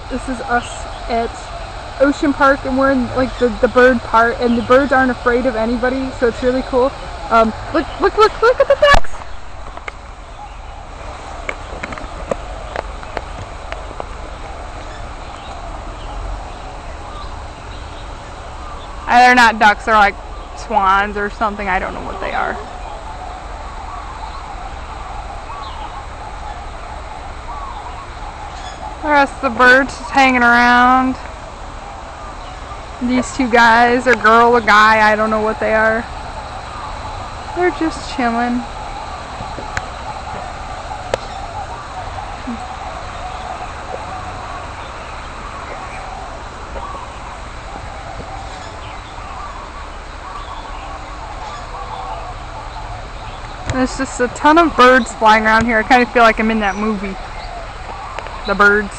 This is us at Ocean Park, and we're in like the bird part, and the birds aren't afraid of anybody, so it's really cool. Look at the ducks! They're not ducks, they're like swans or something. I don't know what they are. The rest of the birds just hanging around. These two guys, a girl, a guy, I don't know what they are. They're just chilling. There's just a ton of birds flying around here. I kind of feel like I'm in that movie, The Birds.